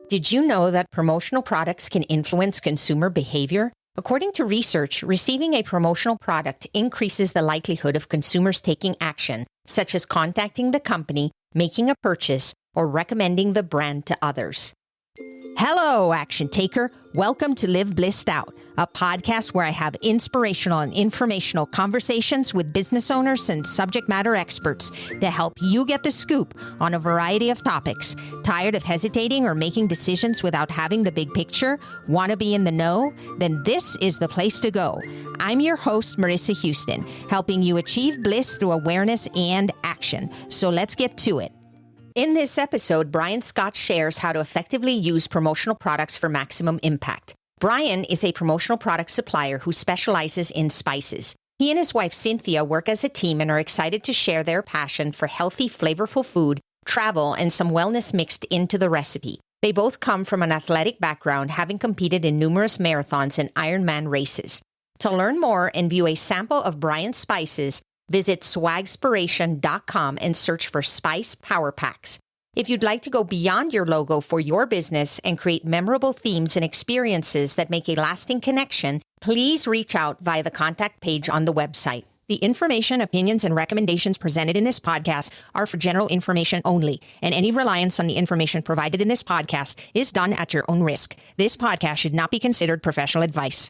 Did you know that promotional products can influence consumer behavior? According to research, receiving a promotional product increases the likelihood of consumers taking action, such as contacting the company, making a purchase, or recommending the brand to others. Hello, action taker. Welcome to Live Blissed Out, a podcast where I have inspirational and informational conversations with business owners and subject matter experts to help you get the scoop on a variety of topics. Tired of hesitating or making decisions without having the big picture? Want to be in the know? Then this is the place to go. I'm your host, Marissa Houston, helping you achieve bliss through awareness and action. So let's get to it. In this episode, Brian Scott shares how to effectively use promotional products for maximum impact. Brian is a promotional product supplier who specializes in spices. He and his wife, Cynthia, work as a team and are excited to share their passion for healthy, flavorful food, travel, and some wellness mixed into the recipe. They both come from an athletic background, having competed in numerous marathons and Ironman races. To learn more and view a sample of Brian's spices, visit swagspiration.com and search for Spice Power Packs. If you'd like to go beyond your logo for your business and create memorable themes and experiences that make a lasting connection, please reach out via the contact page on the website. The information, opinions, and recommendations presented in this podcast are for general information only, and any reliance on the information provided in this podcast is done at your own risk. This podcast should not be considered professional advice.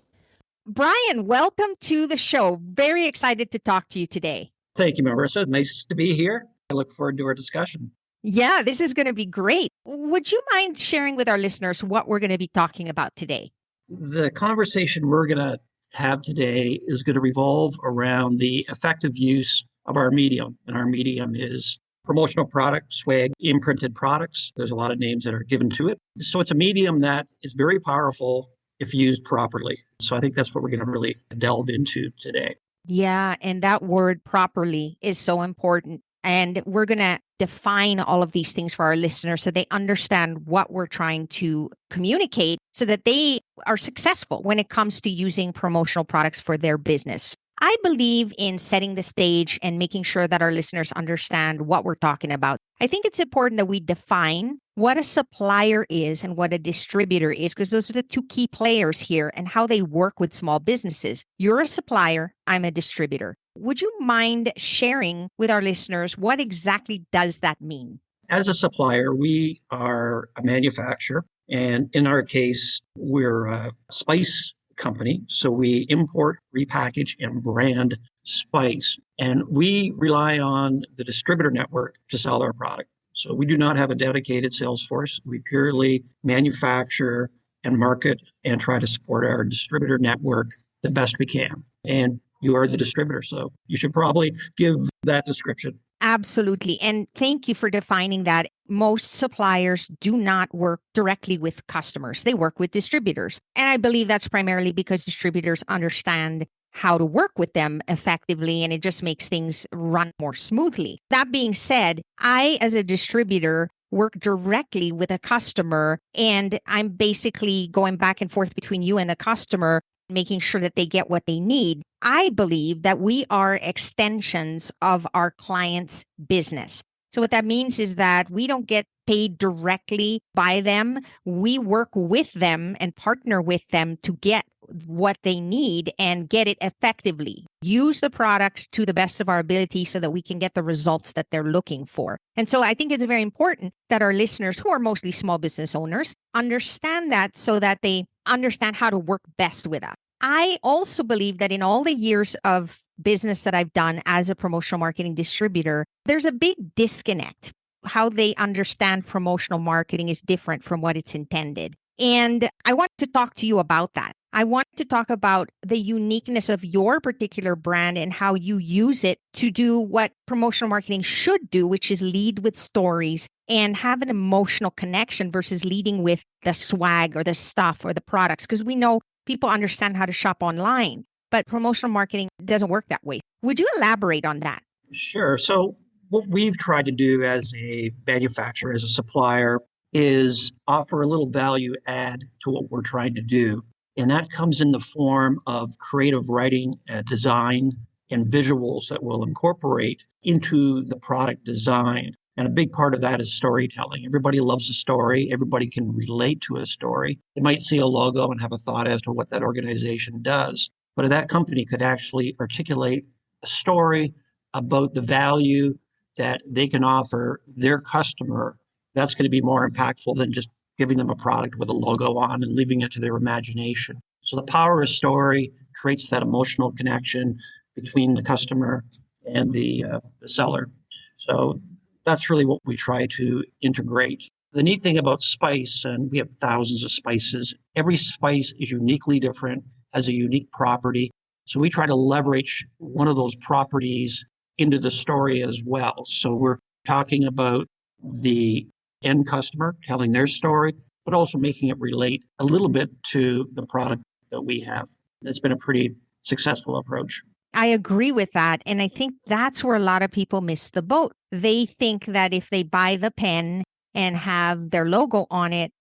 Brian, welcome to the show. Very excited to talk to you today. Thank you, Marissa. Nice to be here. I look forward to our discussion. Yeah, this is going to be great. Would you mind sharing with our listeners what we're going to be talking about today? The conversation we're going to have today is going to revolve around the effective use of our medium. And our medium is promotional product, swag, imprinted products. There's a lot of names that are given to it. So it's a medium that is very powerful if used properly. So I think that's what we're going to really delve into today. Yeah, and that word properly is so important. And we're going to define all of these things for our listeners so they understand what we're trying to communicate so that they are successful when it comes to using promotional products for their business. I believe in setting the stage and making sure that our listeners understand what we're talking about. I think it's important that we define what a supplier is and what a distributor is, because those are the two key players here and how they work with small businesses. You're a supplier, I'm a distributor. Would you mind sharing with our listeners what exactly does that mean? As a supplier, we are a manufacturer. And in our case, we're a spice company. So we import, repackage, and brand spice. And we rely on the distributor network to sell our product. So we do not have a dedicated sales force. We purely manufacture and market and try to support our distributor network the best we can. And you are the distributor, so you should probably give that description. Absolutely. And thank you for defining that. Most suppliers do not work directly with customers. They work with distributors. And I believe that's primarily because distributors understand how to work with them effectively, and it just makes things run more smoothly. That being said, I, as a distributor, work directly with a customer, and I'm basically going back and forth between you and the customer, making sure that they get what they need. I believe that we are extensions of our client's business. So what that means is that we don't get paid directly by them. We work with them and partner with them to get what they need and get it effectively. Use the products to the best of our ability so that we can get the results that they're looking for. And so I think it's very important that our listeners, who are mostly small business owners, understand that so that they understand how to work best with us. I also believe that in all the years of business that I've done as a promotional marketing distributor, there's a big disconnect. How they understand promotional marketing is different from what it's intended. And I want to talk to you about that. I want to talk about the uniqueness of your particular brand and how you use it to do what promotional marketing should do, which is lead with stories and have an emotional connection versus leading with the swag or the stuff or the products. Because we know people understand how to shop online, but promotional marketing doesn't work that way. Would you elaborate on that? Sure. So what we've tried to do as a manufacturer, as a supplier, is offer a little value add to what we're trying to do. And that comes in the form of creative writing, design, and visuals that will incorporate into the product design. And a big part of that is storytelling. Everybody loves a story. Everybody can relate to a story. They might see a logo and have a thought as to what that organization does. But if that company could actually articulate a story about the value that they can offer their customer, that's going to be more impactful than just giving them a product with a logo on and leaving it to their imagination. So the power of story creates that emotional connection between the customer and the seller. So that's really what we try to integrate. The neat thing about spice, and we have thousands of spices, every spice is uniquely different, has a unique property. So we try to leverage one of those properties into the story as well. So we're talking about the end customer telling their story, but also making it relate a little bit to the product that we have. It's been a pretty successful approach. I agree with that. And I think that's where a lot of people miss the boat. They think that if they buy the pen and have their logo on it,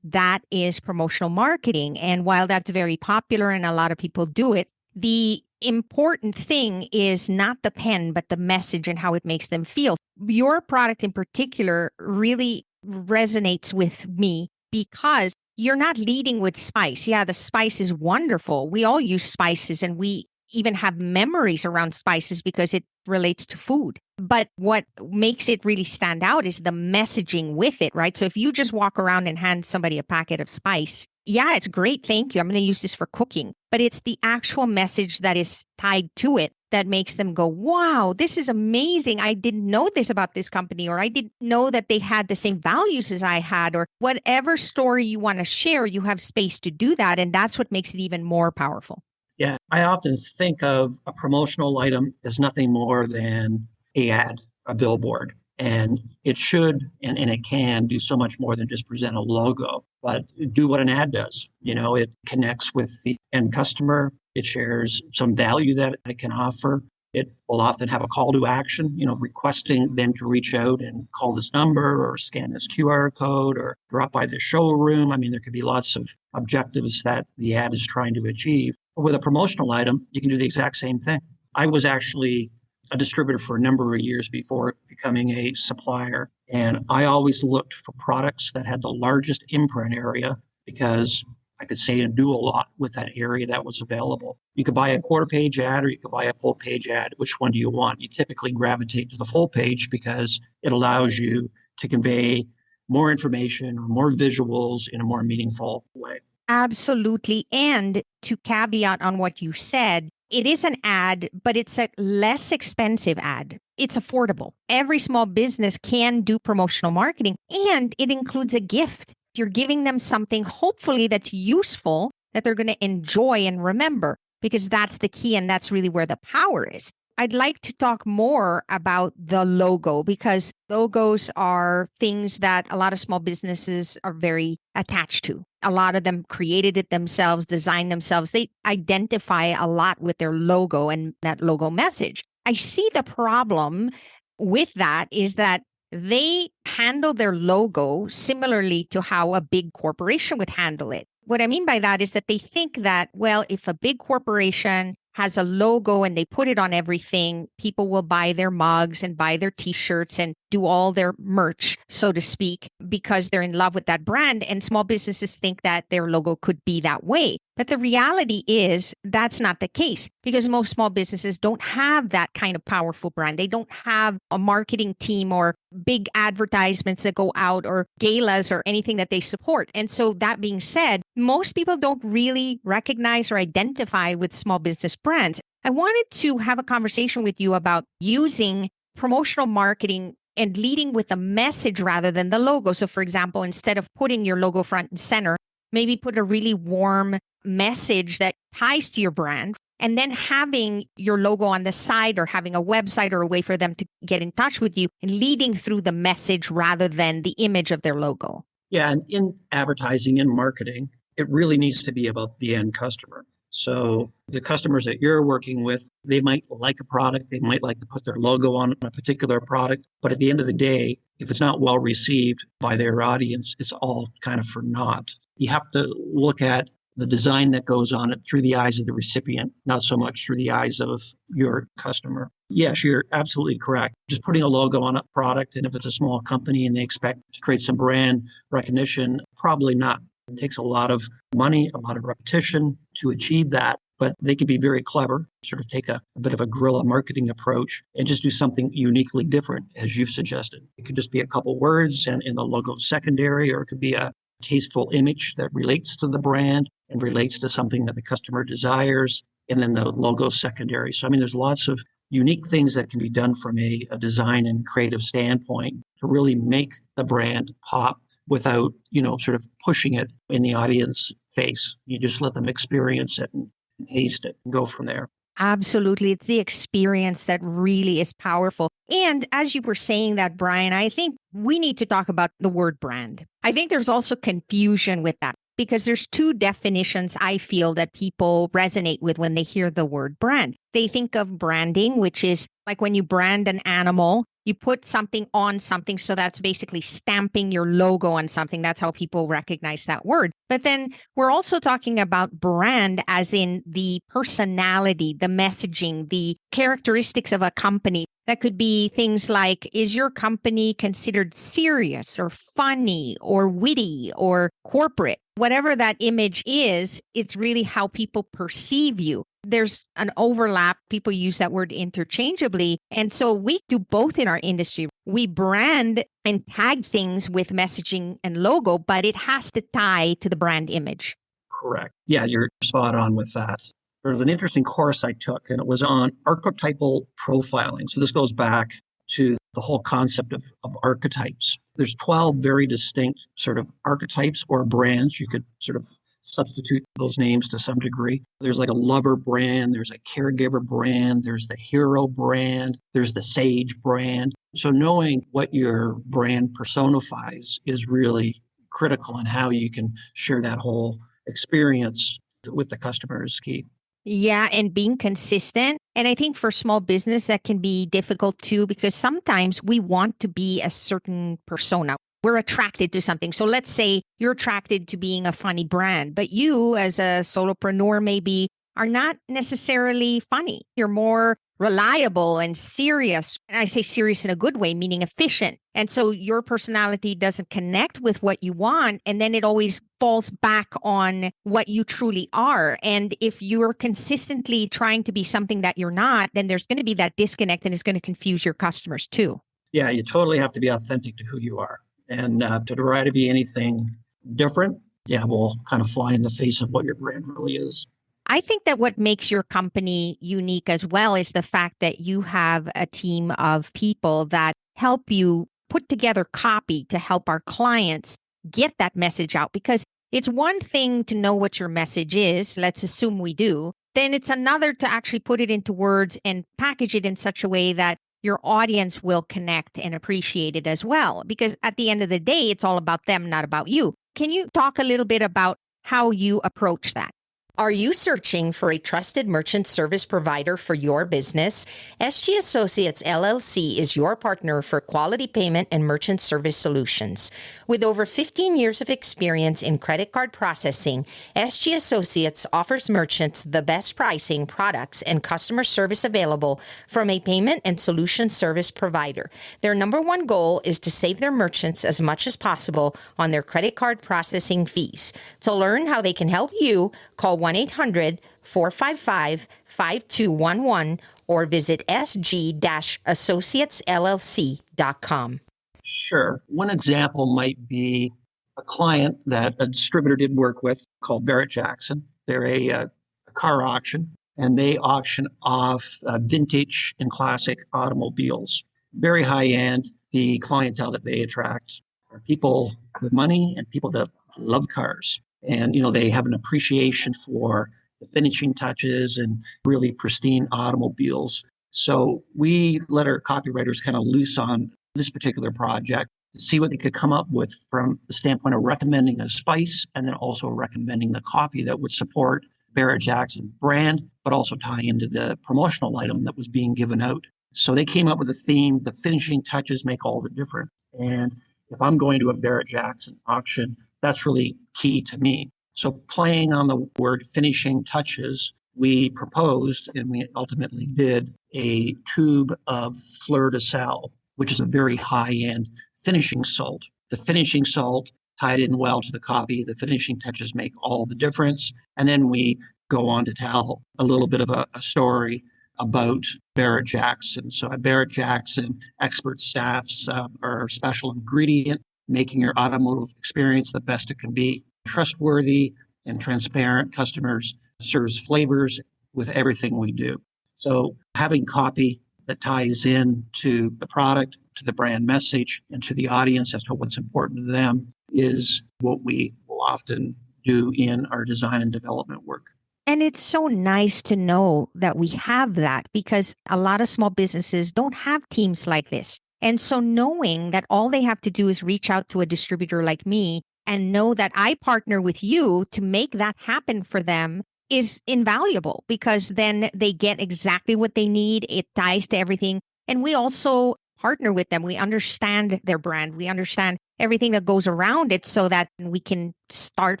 that is promotional marketing. And while that's very popular and a lot of people do it, the important thing is not the pen, but the message and how it makes them feel. Your product in particular really resonates with me because you're not leading with spice. Yeah, the spice is wonderful. We all use spices and we even have memories around spices because it relates to food. But what makes it really stand out is the messaging with it, right? So if you just walk around and hand somebody a packet of spice, yeah, it's great. Thank you. I'm going to use this for cooking. But it's the actual message that is tied to it that makes them go, wow, this is amazing. I didn't know this about this company, or I didn't know that they had the same values as I had, or whatever story you want to share, you have space to do that. And that's what makes it even more powerful. Yeah, I often think of a promotional item as nothing more than an ad, a billboard. And it should and it can do so much more than just present a logo, but do what an ad does. It connects with the end customer. It shares some value that it can offer. It will often have a call to action, requesting them to reach out and call this number or scan this QR code or drop by the showroom. I mean, there could be lots of objectives that the ad is trying to achieve. But with a promotional item, you can do the exact same thing. I was actually a distributor for a number of years before becoming a supplier. And I always looked for products that had the largest imprint area because I could say and do a lot with that area that was available. You could buy a quarter page ad or you could buy a full page ad. Which one do you want? You typically gravitate to the full page because it allows you to convey more information or more visuals in a more meaningful way. Absolutely. And to caveat on what you said, it is an ad, but it's a less expensive ad. It's affordable. Every small business can do promotional marketing, and it includes a gift. You're giving them something, hopefully, that's useful, that they're going to enjoy and remember, because that's the key. And that's really where the power is. I'd like to talk more about the logo, because logos are things that a lot of small businesses are very attached to. A lot of them created it themselves, designed themselves. They identify a lot with their logo and that logo message. I see the problem with that is that they handle their logo similarly to how a big corporation would handle it. What I mean by that is that they think that, well, if a big corporation has a logo and they put it on everything, people will buy their mugs and buy their t-shirts and do all their merch, so to speak, because they're in love with that brand. And small businesses think that their logo could be that way. But the reality is that's not the case, because most small businesses don't have that kind of powerful brand. They don't have a marketing team or big advertisements that go out or galas or anything that they support. And so that being said, most people don't really recognize or identify with small business brands. I wanted to have a conversation with you about using promotional marketing and leading with a message rather than the logo. So for example, instead of putting your logo front and center, maybe put a really warm message that ties to your brand, and then having your logo on the side or having a website or a way for them to get in touch with you and leading through the message rather than the image of their logo. Yeah, and in advertising and marketing, it really needs to be about the end customer. So the customers that you're working with, they might like a product, they might like to put their logo on a particular product, but at the end of the day, if it's not well received by their audience, it's all kind of for naught. You have to look at the design that goes on it through the eyes of the recipient, not so much through the eyes of your customer. Yes, you're absolutely correct. Just putting a logo on a product, and if it's a small company and they expect to create some brand recognition, probably not. It takes a lot of money, a lot of repetition to achieve that, but they can be very clever, sort of take a bit of a guerrilla marketing approach and just do something uniquely different, as you've suggested. It could just be a couple words and the logo secondary, or it could be a tasteful image that relates to the brand and relates to something that the customer desires, and then the logo secondary. So, I mean, there's lots of unique things that can be done from a design and creative standpoint to really make the brand pop without, sort of pushing it in the audience face. You just let them experience it and taste it and go from there. Absolutely. It's the experience that really is powerful. And as you were saying that, Brian, I think we need to talk about the word brand. I think there's also confusion with that because there's two definitions I feel that people resonate with when they hear the word brand. They think of branding, which is like when you brand an animal, you put something on something. So that's basically stamping your logo on something. That's how people recognize that word. But then we're also talking about brand as in the personality, the messaging, the characteristics of a company. That could be things like, is your company considered serious or funny or witty or corporate? Whatever that image is, it's really how people perceive you. There's an overlap. People use that word interchangeably. And so we do both in our industry. We brand and tag things with messaging and logo, but it has to tie to the brand image. Correct. Yeah, you're spot on with that. There was an interesting course I took, and it was on archetypal profiling. So this goes back to the whole concept of archetypes. There's 12 very distinct sort of archetypes or brands. You could sort of substitute those names to some degree. There's like a lover brand, there's a caregiver brand, there's the hero brand, there's the sage brand. So knowing what your brand personifies is really critical in how you can share that whole experience with the customer is key. Yeah, and being consistent. And I think for small business, that can be difficult too, because sometimes we want to be a certain persona. We're attracted to something. So let's say you're attracted to being a funny brand, but you as a solopreneur maybe are not necessarily funny. You're more reliable and serious. And I say serious in a good way, meaning efficient. And so your personality doesn't connect with what you want. And then it always falls back on what you truly are. And if you're consistently trying to be something that you're not, then there's going to be that disconnect and it's going to confuse your customers too. Yeah, you totally have to be authentic to who you are. And to try to be anything different, will kind of fly in the face of what your brand really is. I think that what makes your company unique as well is the fact that you have a team of people that help you put together copy to help our clients get that message out. Because it's one thing to know what your message is. Let's assume we do. Then it's another to actually put it into words and package it in such a way that your audience will connect and appreciate it as well. Because at the end of the day, it's all about them, not about you. Can you talk a little bit about how you approach that? Are you searching for a trusted merchant service provider for your business? SG Associates LLC is your partner for quality payment and merchant service solutions. With over 15 years of experience in credit card processing, SG Associates offers merchants the best pricing, products, and customer service available from a payment and solution service provider. Their number one goal is to save their merchants as much as possible on their credit card processing fees. To learn how they can help you, call 1-800-455-5211 or visit sg-associatesllc.com. Sure. One example might be a client that a distributor did work with called Barrett-Jackson. They're a car auction, and they auction off vintage and classic automobiles. Very high end. The clientele that they attract are people with money and people that love cars. And, they have an appreciation for the finishing touches and really pristine automobiles. So we let our copywriters kind of loose on this particular project to see what they could come up with from the standpoint of recommending a spice and then also recommending the copy that would support Barrett-Jackson brand, but also tie into the promotional item that was being given out. So they came up with a theme. The finishing touches make all the difference. And if I'm going to a Barrett-Jackson auction, that's really key to me. So playing on the word finishing touches we proposed, and we ultimately did, a tube of fleur de sel, which is a very high-end finishing salt. The finishing salt tied in well to the coffee. The finishing touches make all the difference. And then we go on to tell a little bit of a story about Barrett Jackson. So at Barrett Jackson, expert staffs are a special ingredient, making your automotive experience the best it can be. Trustworthy and transparent customers serves flavors with everything we do. So having copy that ties in to the product, to the brand message, and to the audience as to what's important to them is what we will often do in our design and development work. And it's so nice to know that we have that, because a lot of small businesses don't have teams like this. And so knowing that all they have to do is reach out to a distributor like me and know that I partner with you to make that happen for them is invaluable, because then they get exactly what they need. It ties to everything. And we also partner with them. We understand their brand. We understand everything that goes around it, so that we can start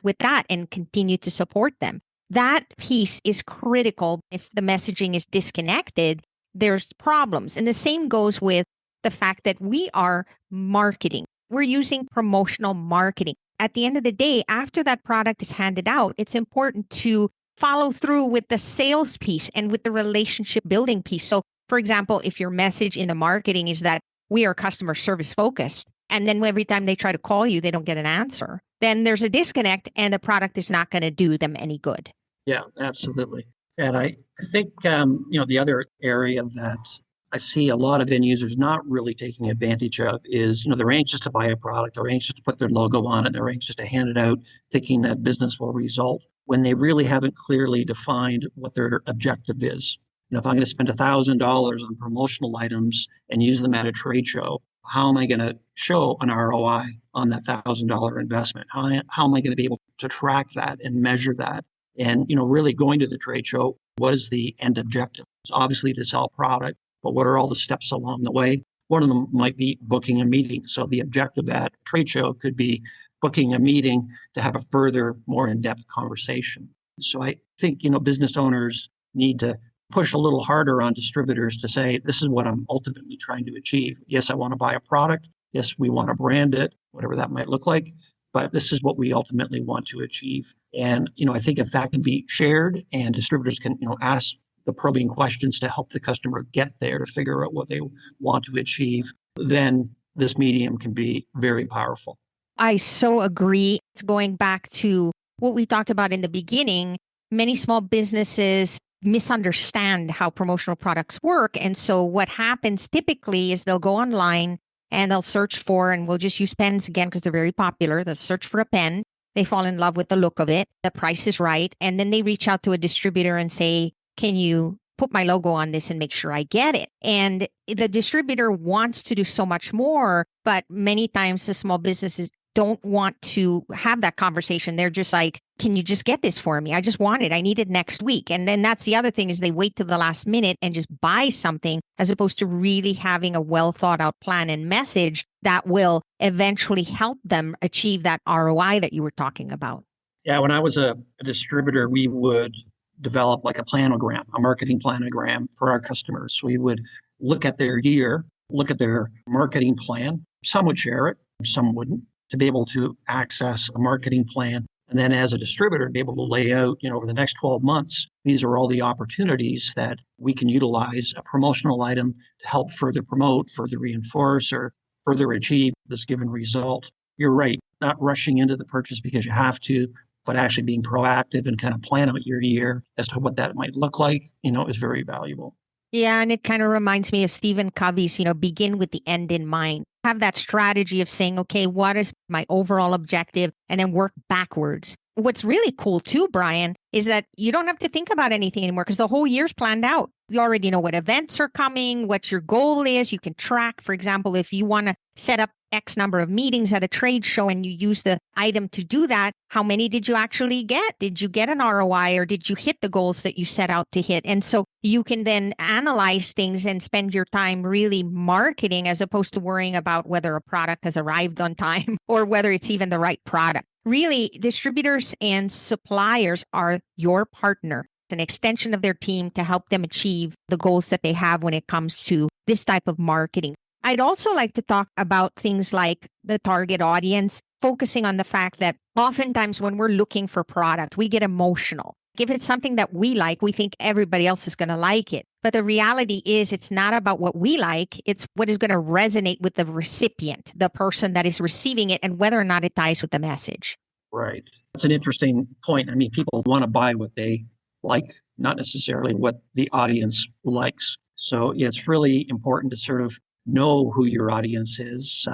with that and continue to support them. That piece is critical. If the messaging is disconnected, there's problems. And the same goes with the fact that we are marketing. We're using promotional marketing. At the end of the day, after that product is handed out, it's important to follow through with the sales piece and with the relationship building piece. So, for example, if your message in the marketing is that we are customer service focused, and then every time they try to call you, they don't get an answer, then there's a disconnect and the product is not going to do them any good. Yeah, absolutely. And I think, the other area that I see a lot of end users not really taking advantage of is, they're anxious to buy a product, they're anxious to put their logo on it, they're anxious to hand it out, thinking that business will result, when they really haven't clearly defined what their objective is. If I'm going to spend $1,000 on promotional items and use them at a trade show, how am I going to show an ROI on that $1,000 investment? How am I going to be able to track that and measure that? And, really going to the trade show, what is the end objective? It's obviously to sell product, but what are all the steps along the way? One of them might be booking a meeting. So the objective at trade show could be booking a meeting to have a further, more in-depth conversation. So I think, business owners need to push a little harder on distributors to say, this is what I'm ultimately trying to achieve. Yes, I want to buy a product. Yes, we want to brand it, whatever that might look like. But this is what we ultimately want to achieve. And, I think if that can be shared and distributors can, ask the probing questions to help the customer get there, to figure out what they want to achieve, then this medium can be very powerful. I so agree. It's going back to what we talked about in the beginning. Many small businesses misunderstand how promotional products work. And so what happens typically is they'll go online and they'll search for, and we'll just use pens again because they're very popular. They'll search for a pen. They fall in love with the look of it. The price is right. And then they reach out to a distributor and say, can you put my logo on this and make sure I get it? And the distributor wants to do so much more, but many times the small businesses don't want to have that conversation. They're just like, can you just get this for me? I just want it. I need it next week. And then that's the other thing, is they wait till the last minute and just buy something, as opposed to really having a well thought out plan and message that will eventually help them achieve that ROI that you were talking about. Yeah, when I was a distributor, we would develop like a planogram, a marketing planogram for our customers. We would look at their year, look at their marketing plan. Some would share it, some wouldn't, to be able to access a marketing plan. And then as a distributor, be able to lay out, over the next 12 months, these are all the opportunities that we can utilize a promotional item to help further promote, further reinforce, or further achieve this given result. You're right, not rushing into the purchase because you have to, but actually being proactive and kind of plan out your year as to what that might look like, is very valuable. Yeah, and it kind of reminds me of Stephen Covey's, begin with the end in mind. Have that strategy of saying, okay, what is my overall objective? And then work backwards. What's really cool too, Brian, is that you don't have to think about anything anymore because the whole year's planned out. You already know what events are coming, what your goal is. You can track, for example, if you want to set up X number of meetings at a trade show and you use the item to do that, how many did you actually get? Did you get an ROI, or did you hit the goals that you set out to hit? And so you can then analyze things and spend your time really marketing, as opposed to worrying about whether a product has arrived on time or whether it's even the right product. Really, distributors and suppliers are your partner. an extension of their team to help them achieve the goals that they have when it comes to this type of marketing. I'd also like to talk about things like the target audience, focusing on the fact that oftentimes when we're looking for product, we get emotional. If it's something that we like, we think everybody else is going to like it. But the reality is it's not about what we like. It's what is going to resonate with the recipient, the person that is receiving it, and whether or not it ties with the message. Right. That's an interesting point. I mean, people want to buy what they like, not necessarily what the audience likes. So it's really important to sort of know who your audience is,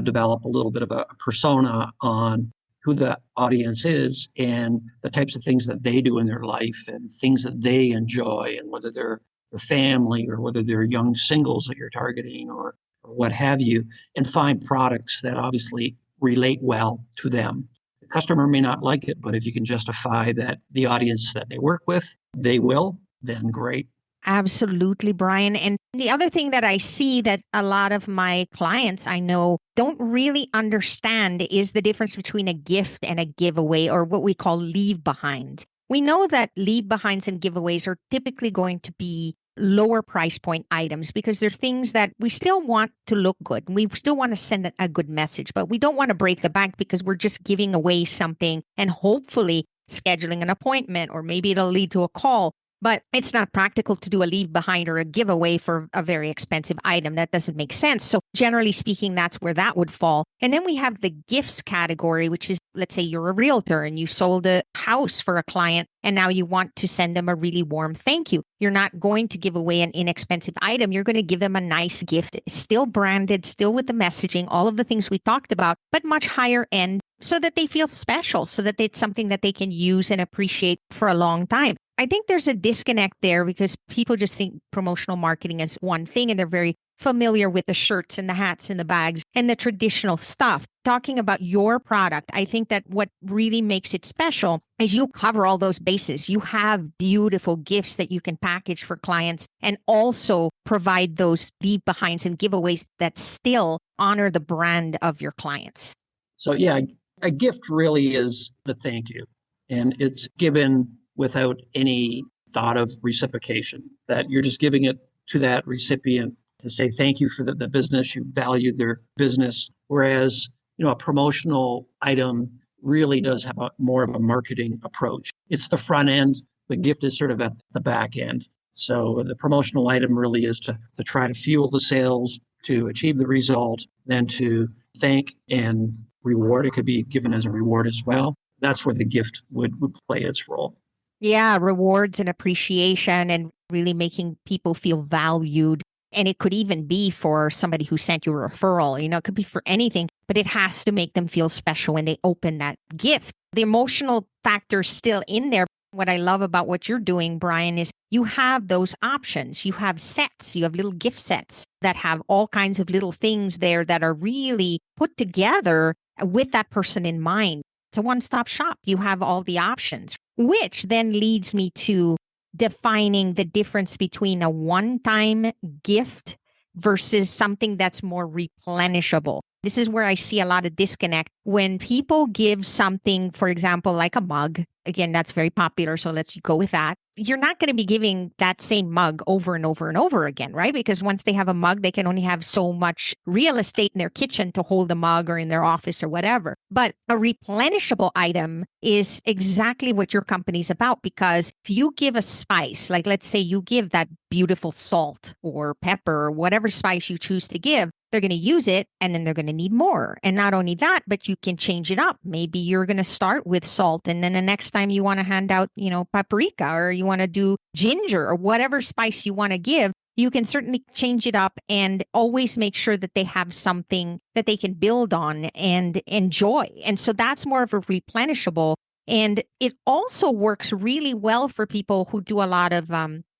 develop a little bit of a persona on who the audience is and the types of things that they do in their life and things that they enjoy, and whether they're their family or whether they're young singles that you're targeting or what have you, and find products that obviously relate well to them. The customer may not like it, but if you can justify that the audience that they work with, they will, then great. Absolutely, Brian. And the other thing that I see that a lot of my clients I know don't really understand is the difference between a gift and a giveaway, or what we call leave behinds. We know that leave behinds and giveaways are typically going to be lower price point items because they're things that we still want to look good. We still want to send a good message, but we don't want to break the bank because we're just giving away something and hopefully scheduling an appointment, or maybe it'll lead to a call. But it's not practical to do a leave behind or a giveaway for a very expensive item. That doesn't make sense. So generally speaking, that's where that would fall. And then we have the gifts category, which is, let's say you're a realtor and you sold a house for a client, and now you want to send them a really warm thank you. You're not going to give away an inexpensive item. You're going to give them a nice gift, still branded, still with the messaging, all of the things we talked about, but much higher end, so that they feel special, so that it's something that they can use and appreciate for a long time. I think there's a disconnect there because people just think promotional marketing is one thing, and they're very familiar with the shirts and the hats and the bags and the traditional stuff. Talking about your product, I think that what really makes it special is you cover all those bases. You have beautiful gifts that you can package for clients and also provide those leave behinds and giveaways that still honor the brand of your clients. So yeah, a gift really is the thank you, and it's given without any thought of reciprocation, that you're just giving it to that recipient to say thank you for the business, you value their business. Whereas, a promotional item really does have more of a marketing approach. It's the front end, the gift is sort of at the back end. So the promotional item really is to try to fuel the sales, to achieve the result, then to thank and reward. It could be given as a reward as well. That's where the gift would play its role. Yeah, rewards and appreciation and really making people feel valued. And it could even be for somebody who sent you a referral. It could be for anything, but it has to make them feel special when they open that gift. The emotional factor is still in there. What I love about what you're doing, Brian, is you have those options. You have sets, you have little gift sets that have all kinds of little things there that are really put together with that person in mind. It's a one-stop shop. You have all the options, which then leads me to defining the difference between a one-time gift versus something that's more replenishable. This is where I see a lot of disconnect when people give something, for example, like a mug. Again, that's very popular, so let's go with that. You're not going to be giving that same mug over and over and over again, right? Because once they have a mug, they can only have so much real estate in their kitchen to hold the mug, or in their office or whatever. But a replenishable item is exactly what your company's about, because if you give a spice, like let's say you give that beautiful salt or pepper or whatever spice you choose to give, they're going to use it and then they're going to need more. And not only that, but you can change it up. Maybe you're going to start with salt, and then the next time you want to hand out, paprika, or you want to do ginger, or whatever spice you want to give, you can certainly change it up and always make sure that they have something that they can build on and enjoy. And so that's more of a replenishable. And it also works really well for people who do a lot of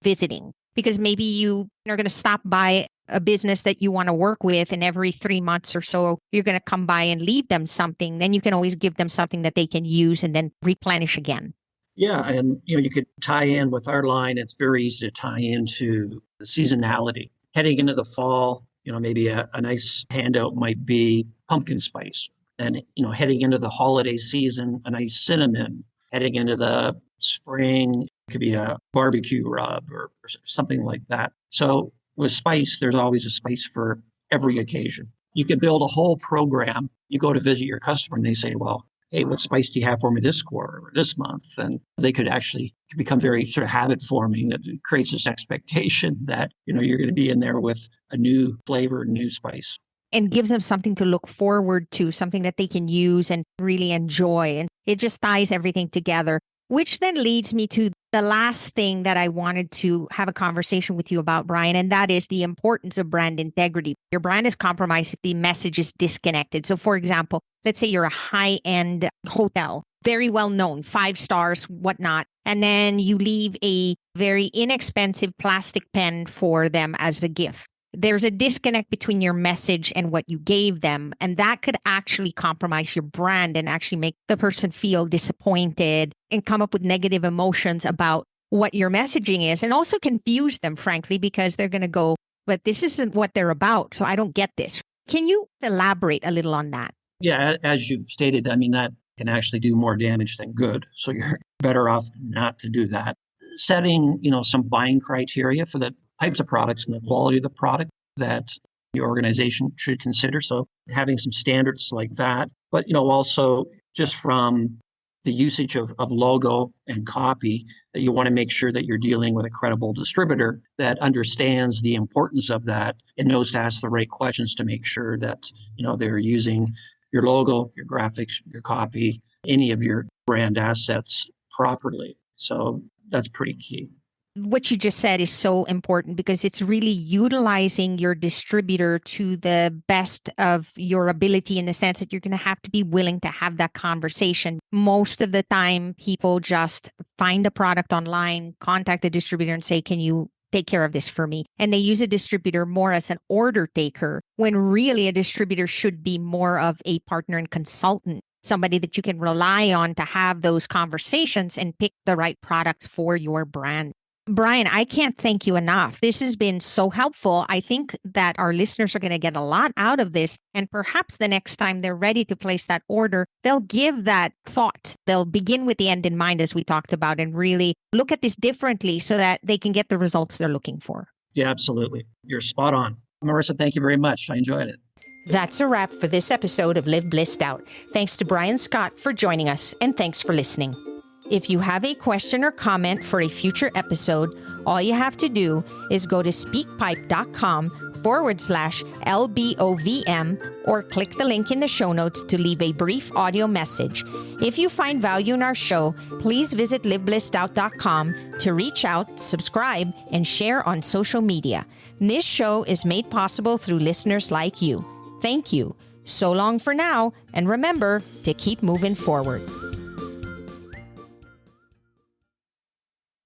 visiting, because maybe you are going to stop by a business that you want to work with, and every 3 months or so, you're going to come by and leave them something. Then you can always give them something that they can use and then replenish again. Yeah, and you could tie in with our line. It's very easy to tie into the seasonality. Heading into the fall, maybe a nice handout might be pumpkin spice. And, heading into the holiday season, a nice cinnamon. Heading into the spring, It could be a barbecue rub or something like that. So with spice, there's always a spice for every occasion. You could build a whole program. You go to visit your customer and they say, well, hey, what spice do you have for me this quarter or this month? And they could actually become very sort of habit forming that creates this expectation that, you're going to be in there with a new flavor, new spice. And gives them something to look forward to, something that they can use and really enjoy. And it just ties everything together, which then leads me to the last thing that I wanted to have a conversation with you about, Brian, and that is the importance of brand integrity. Your brand is compromised if the message is disconnected. So for example, let's say you're a high-end hotel, very well known, 5 stars, whatnot, and then you leave a very inexpensive plastic pen for them as a gift. There's a disconnect between your message and what you gave them. And that could actually compromise your brand and actually make the person feel disappointed and come up with negative emotions about what your messaging is, and also confuse them, frankly, because they're going to go, but this isn't what they're about. So I don't get this. Can you elaborate a little on that? Yeah, as you've stated, that can actually do more damage than good. So you're better off not to do that. Setting, some buying criteria for the types of products and the quality of the product that your organization should consider. So having some standards like that, but also just from the usage of logo and copy, that you want to make sure that you're dealing with a credible distributor that understands the importance of that and knows to ask the right questions to make sure that they're using your logo, your graphics, your copy, any of your brand assets properly. So that's pretty key. What you just said is so important because it's really utilizing your distributor to the best of your ability, in the sense that you're going to have to be willing to have that conversation. Most of the time, people just find a product online, contact the distributor and say, can you take care of this for me? And they use a distributor more as an order taker, when really a distributor should be more of a partner and consultant, somebody that you can rely on to have those conversations and pick the right products for your brand. Brian, I can't thank you enough. This has been so helpful. I think that our listeners are going to get a lot out of this. And perhaps the next time they're ready to place that order, they'll give that thought. They'll begin with the end in mind, as we talked about, and really look at this differently so that they can get the results they're looking for. Yeah, absolutely. You're spot on. Marissa, thank you very much. I enjoyed it. That's a wrap for this episode of Live Blissed Out. Thanks to Brian Scott for joining us, and thanks for listening. If you have a question or comment for a future episode, all you have to do is go to speakpipe.com/LBOVM or click the link in the show notes to leave a brief audio message. If you find value in our show, please visit liveblessedout.com to reach out, subscribe, and share on social media. This show is made possible through listeners like you. Thank you. So long for now, and remember to keep moving forward.